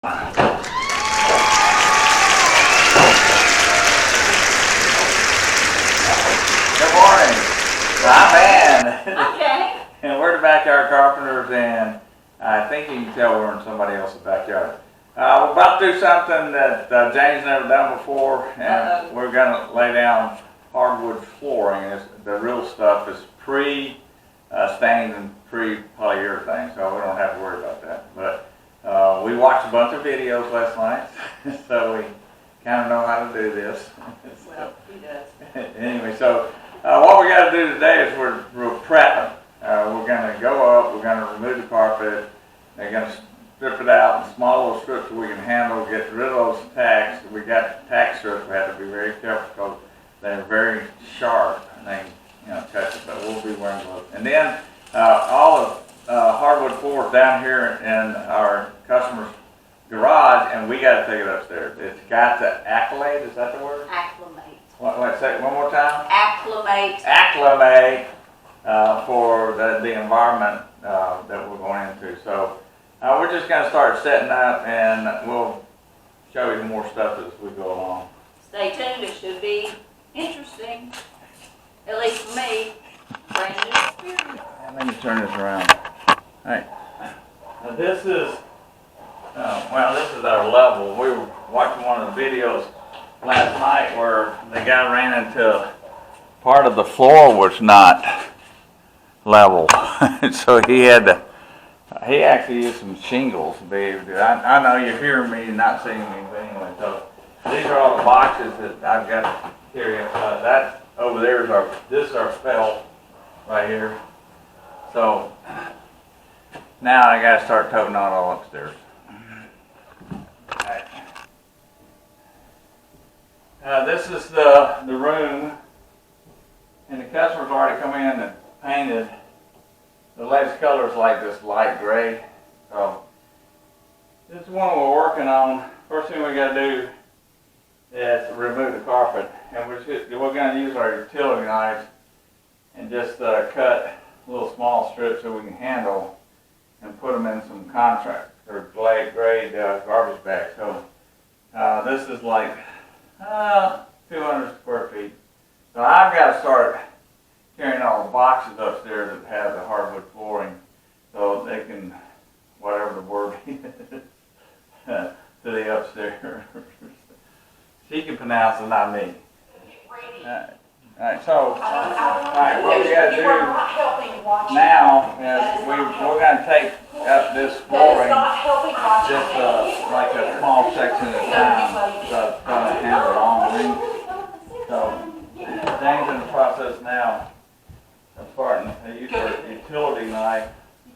Good morning. I'm Ann. Okay. And we're the Backyard Carpenters, and I think you can tell we're in somebody else's backyard. We're about to do something that James never done before, and we're going to lay down hardwood flooring. The real stuff is pre-stained and pre-polyurethane, so we don't have to worry about that. But we watched a bunch of videos last night, so we kind of know how to do this. Well, he does. Anyway, so what we got to do today is we're prepping. We're going to go up, we're going to remove the carpet, they're going to strip it out in small little strips that we can handle, get rid of those tacks. We got tack strips, we have to be very careful because they're very sharp and they touch it, but we'll be wearing gloves. And then all of hardwood floors down here in our customer's garage, and we got to take it upstairs. It's got to acclimate, is that the word? Acclimate. Wait, say it one more time. Acclimate. Acclimate for the environment that we're going into. So we're just going to start setting up, and we'll show you more stuff as we go along. Stay tuned. It should be interesting, at least for me. Brand new experience. Let me turn this around. All right. Now this is this is our level. We were watching one of the videos last night where the guy ran into part of the floor was not level, so he actually used some shingles to be able to. I know you're hearing me and not seeing me, but anyway. So these are all the boxes that I've got to carry. That over there is this is our felt right here. So now I got to start toting out all upstairs. Right. This is the room, and the customer's already come in and painted. The latest color is like this light gray. So this is one we're working on. First thing we got to do is remove the carpet, and we're going to use our utility knives and just cut little small strips so we can handle and put them in some contract or grade garbage bags. So this is like 200 square feet. So I've got to start carrying all the boxes upstairs that have the hardwood flooring so they can, whatever the word is, to the upstairs. She can pronounce it, not me. Alright, so what we got to do now is we're going to take up this flooring, just like a small section at a time, so it's going to handle a long length. So James in the process now of starting to use our utility knife,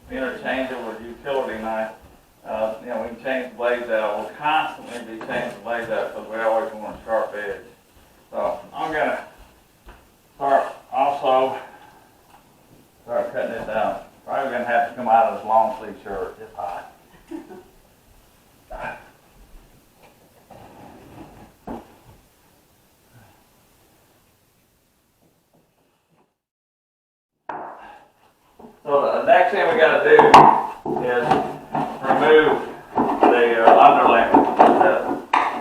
interchangeable with utility knife. We can change the blades out. We'll constantly be changing the blades out because we always want a sharp edge. So I'm going to start cutting it down. Probably going to have to come out of this long sleeve shirt. It's hot. So the next thing we got to do is remove the underlay,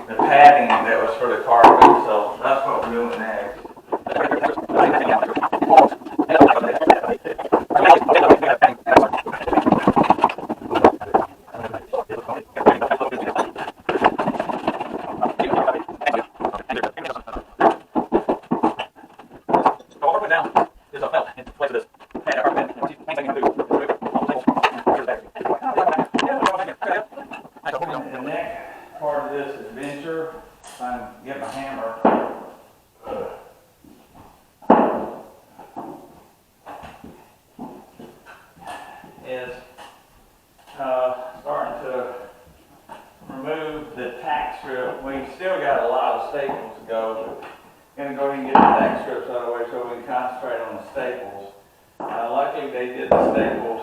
the padding that was for the carpet. So that's what we're doing next. The next part of this adventure, if I can get my hammer, is starting to remove the tack strip. We still got a lot of staples to go, but I'm going to go ahead and get the tack strips out of the way so we can concentrate on the staples. Luckily they did the staples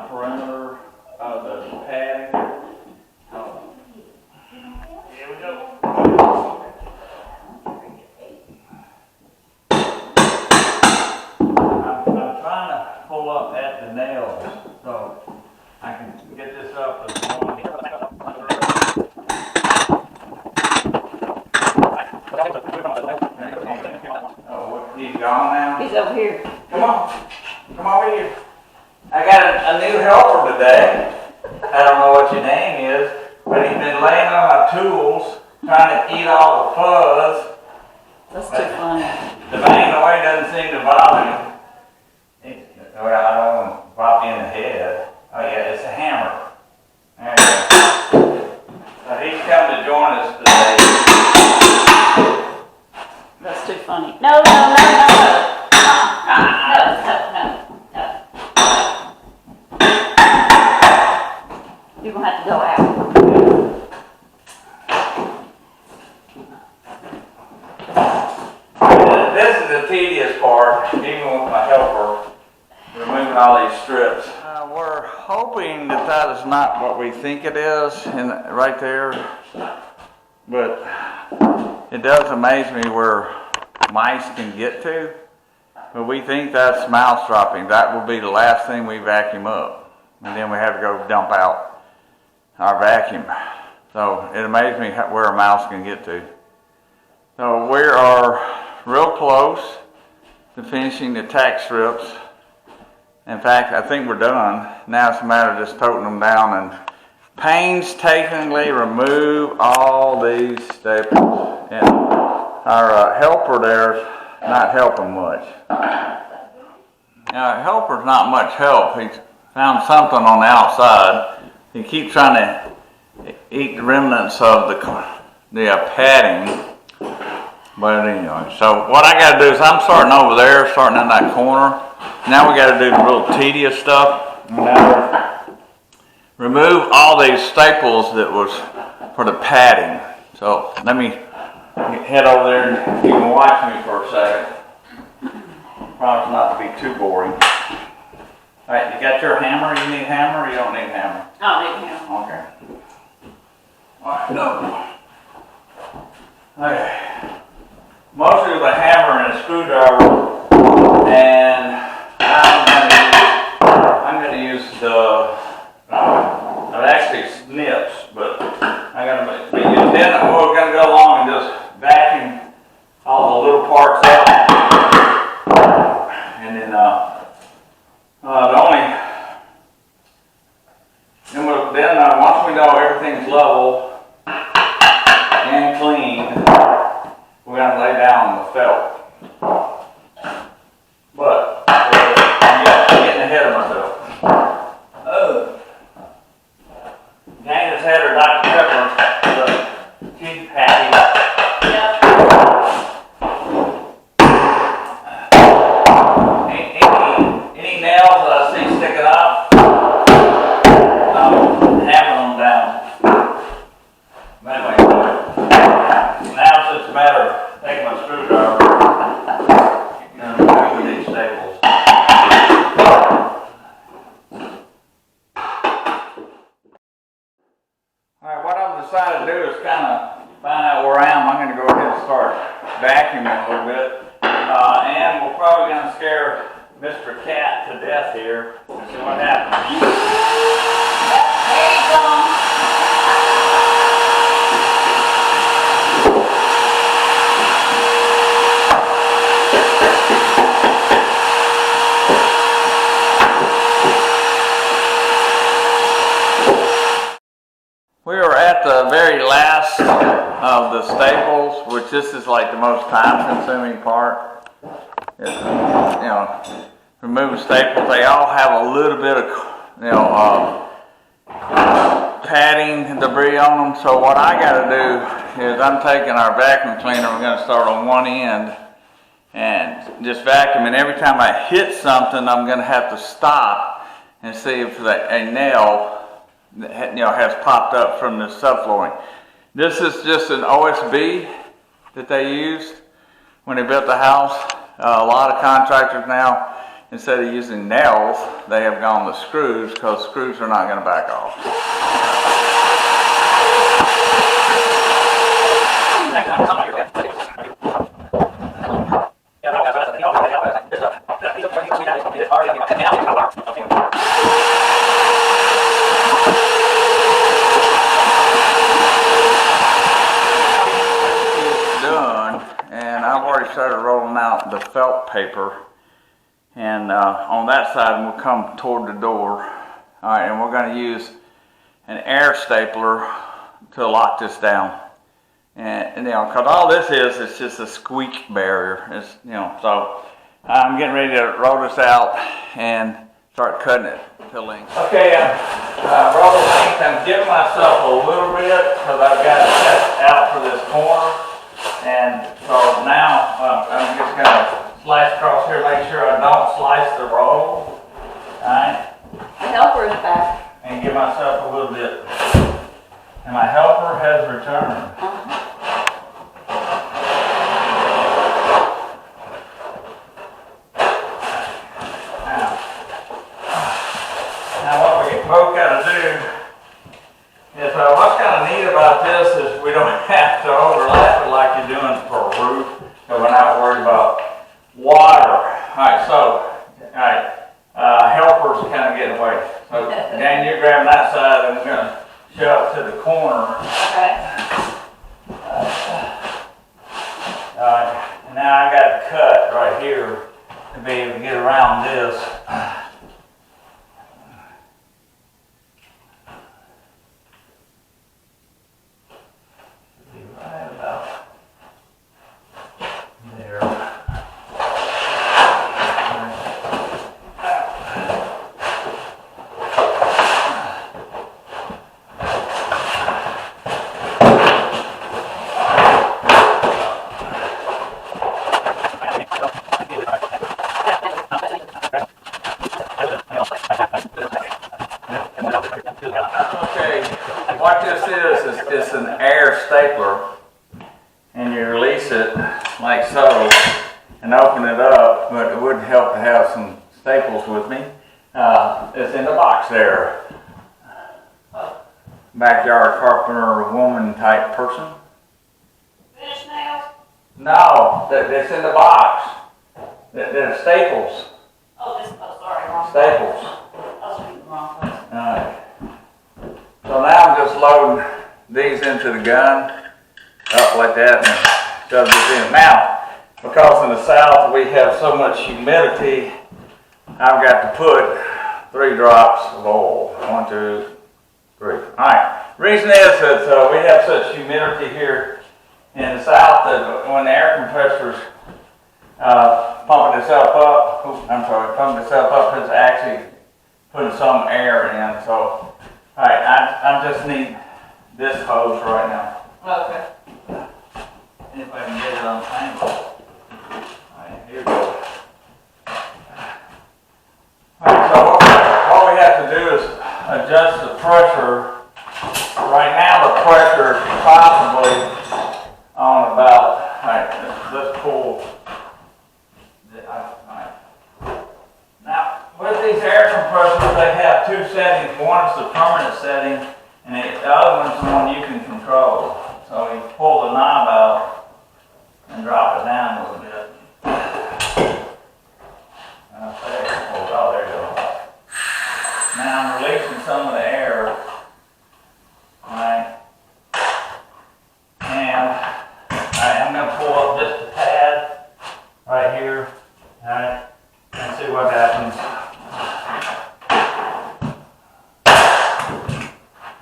perimeter of the padding. Here we go. I'm trying to pull up at the nails so I can get this up as long. gone now? He's over here. Come on. Come over here. I got a new helper today. I don't know what your name is, but he's been laying on my tools, trying to eat all the fuzz. That's too funny. The bang away doesn't seem to bother him. Well, I don't want to pop you in the head. Oh yeah, it's a hammer. There you go. So he's come to join us today. That's too funny. No, no, no, no, no. No. You're gonna have to go out. This is the tedious part, even with my helper, removing all these strips. We're hoping that that is not what we think it is right there, but it does amaze me where mice can get to. But we think that's mouse dropping. That will be the last thing we vacuum up, and then we have to go dump out our vacuum. So it amazes me where a mouse can get to. So we are real close to finishing the tack strips. In fact, I think we're done. Now it's a matter of just toting them down and painstakingly remove all these staples. And our helper there's not helping much. Now, helper's not much help. He's found something on the outside. He keeps trying to eat the remnants of the padding. But anyway, so what I got to do is I'm starting over there, starting in that corner. Now we got to do the real tedious stuff. Now remove all these staples that was for the padding. So let me head over there and you can watch me for a second. Promise not to be too boring. All right, you got your hammer? You need a hammer or you don't need a hammer? I don't need a hammer. Okay. All right, go. Okay. Mostly with a hammer and a screwdriver, and I'm going to use the, actually snips, but I'm going to be using, then we're going to go along and just vacuum all the little parts up, and then once we know everything's level and clean, we're going to lay down the felt. But I'm getting ahead of myself. Oh. Dana's had her Dr. Pepper, the cheese patty. Yep. Any nails that I see sticking up, I'm hammering them down. Anyway, now it's just a matter of taking my screwdriver and removing these staples. Alright, what I've decided to do is kind of find out where I am. I'm going to go ahead and start vacuuming a little bit. And we're probably going to scare Mr. Cat to death here and see what happens. There you go. We are at the very last of the staples, which this is like the most time-consuming part. It's, removing staples. They all have a little bit of, padding and debris on them. So what I got to do is I'm taking our vacuum cleaner. We're going to start on one end and just vacuum. And every time I hit something, I'm going to have to stop and see if a nail has popped up from the subflooring. This is just an OSB that they used when they built the house. A lot of contractors now, instead of using nails, they have gone with screws because screws are not going to back off. Done, and I've already already started rolling out the felt paper, and on that side we'll come toward the door. All right, and we're going to use an air stapler to lock this down. And you know, because all this is, it's just a squeak barrier. It's, you know, so I'm getting ready to roll this out and start cutting it to length. Okay, roll length. I'm giving myself a little bit because I've got it cut out for this corner. And so now I'm just going to slice across here, make sure I don't slice the roll. Alright? The helper is back. And give myself a little bit. And my helper has returned. Now what we both got to do is, what's kind of neat about this is we don't have to overlap it like you're doing for a roof, so we're not worried about water. Alright, so, helper's kind of getting away. So, Dan, you're grabbing that side and we're going to shove to the corner. Okay. Alright, and now I got to cut right here to be able to get around this. Right about there. Okay, what this is it's an air stapler, and you release it like so and open it up, but it would help to have some staples with me. It's in the box there. Backyard carpenter, woman type person. Finish nails? No, it's in the box. They're staples. Sorry, wrong. Staples. I was reading the wrong place. Alright. So now I'm just loading these into the gun, up like that, and shove this in. Now, because in the south we have so much humidity, I've got to put 3 drops of oil. 1, 2, 3. Alright. Reason is that we have such humidity here in the south that when the air compressor's pumping itself up, it's actually putting some air in. So, alright, I just need this hose right now. Okay. If I can get it untangled. Alright, here we go. Alright, so what we have to do is adjust the pressure. Right now the pressure is possibly on about, alright, let's pull. Now, with these air compressors, they have 2 settings. One is the permanent setting, and the other one's the one you can control. So you pull the knob out and drop it down a little bit. Oh, there you go. Now I'm releasing some of the air. Alright. And I'm going to pull up just a pad right here. Alright. And see what happens.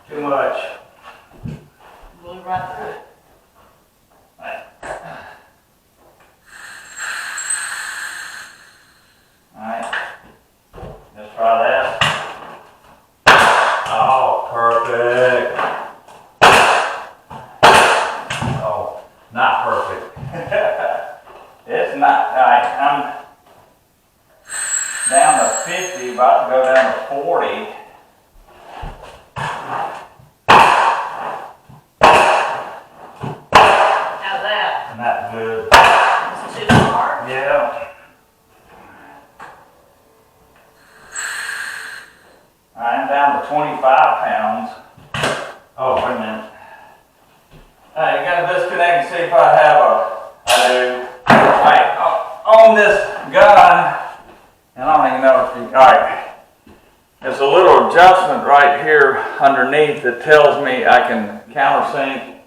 Too much. Blew right through it. Alright. Let's try that. Oh, perfect. Oh, not perfect. It's not. Alright, I'm down to 50, about to go down to 40. How's that? Not good. Is it too hard? Yeah. I'm down to 25 pounds. Oh, wait a minute. You gotta disconnect and see if I have I do. Alright, on this gun, and I don't even know if you, alright. There's a little adjustment right here underneath that tells me I can countersink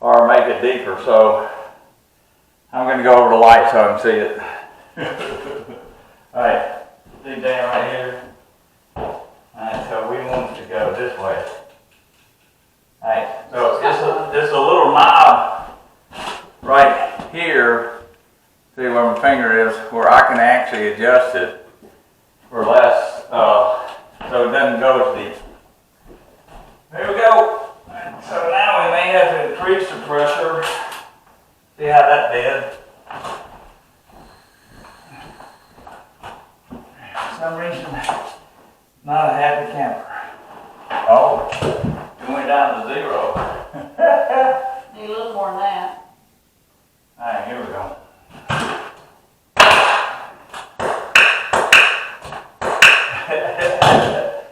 or make it deeper. So I'm gonna go over the light so I can see it. Alright, see down right here? Alright, so we want it to go this way. Alright, so it's a little knob right here, see where my finger is, where I can actually adjust it for less, so it doesn't go as deep. There we go. So now we may have to increase the pressure. See how that did? For some reason, not a happy camper. Oh, it went down to 0. Need a little more than that. Alright, here we go.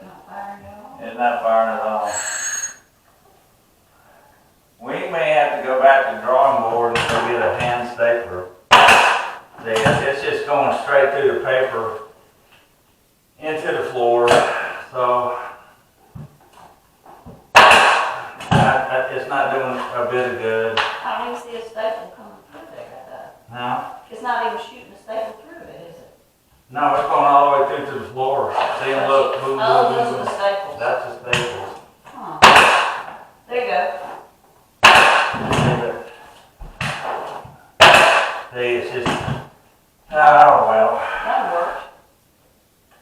Not firing at all. It's not firing at all. We may have to go back to the drawing board and go get a hand stapler. See, it's just going straight through the paper into the floor, so it's not doing a bit of good. I don't even see a staple coming through there. No, It's not even shooting a staple through it, is it? no, it's going all the way through to the floor. See, and look, boom, Oh, boom, those boom, are the boom. staples. That's the staples. Huh. There you go. See, it's just, oh well. That worked.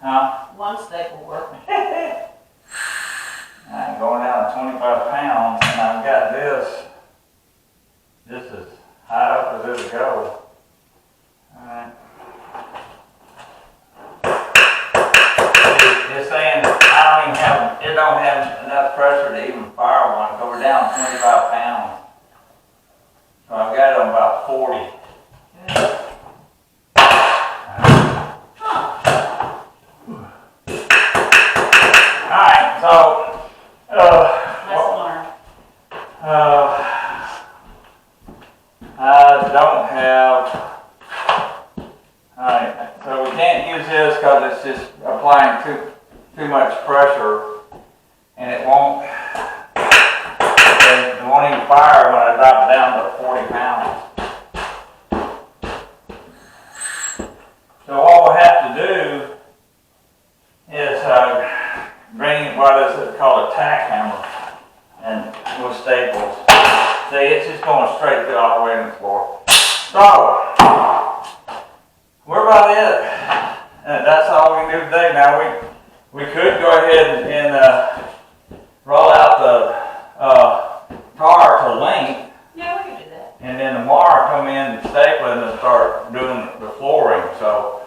Huh? One staple worked. I'm going down 25 pounds and I've got this. This is high up as it'll go. Alright. It's saying it don't have enough pressure to even fire one, so we're down 25 pounds. So I've got it on about 40. Alright, so Lesson learned. I don't have. Alright, so we can't use this because it's just applying too much pressure, and it won't even fire when I drop it down to 40 pounds. So all we have to do is bring what is called a tack hammer and with staples. See, it's just going straight through all the way to the floor. So we're about it. That's all we can do today. Now we could go ahead and roll out the tar to length, Yeah, we can do that. and then tomorrow come in and staple it and start doing the flooring. So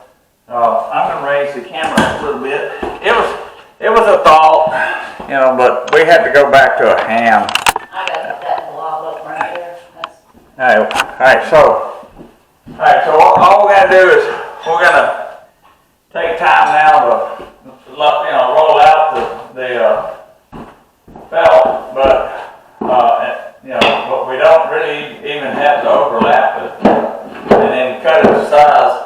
I'm gonna raise the camera a little bit. It was a thought, but we had to go back to a ham. I got that blob up right there. Alright, so all we gotta do is we're gonna take time now to roll out the felt, but we don't really even have to overlap it, and then cut it to size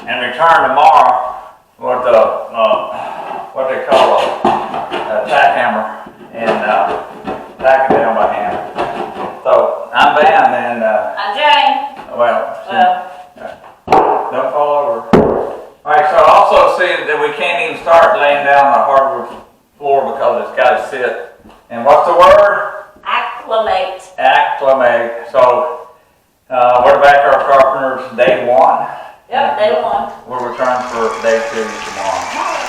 and return tomorrow with what they call a tack hammer and tack it down by hand. So I'm Ben, and I'm Jane. well, Well, don't fall over. Alright, so also see that we can't even start laying down the hardwood floor because it's got to sit. And what's the word? acclimate. Acclimate. So we're back to our Carpenters day 1. Yep, day 1. We'll return for day 2 tomorrow.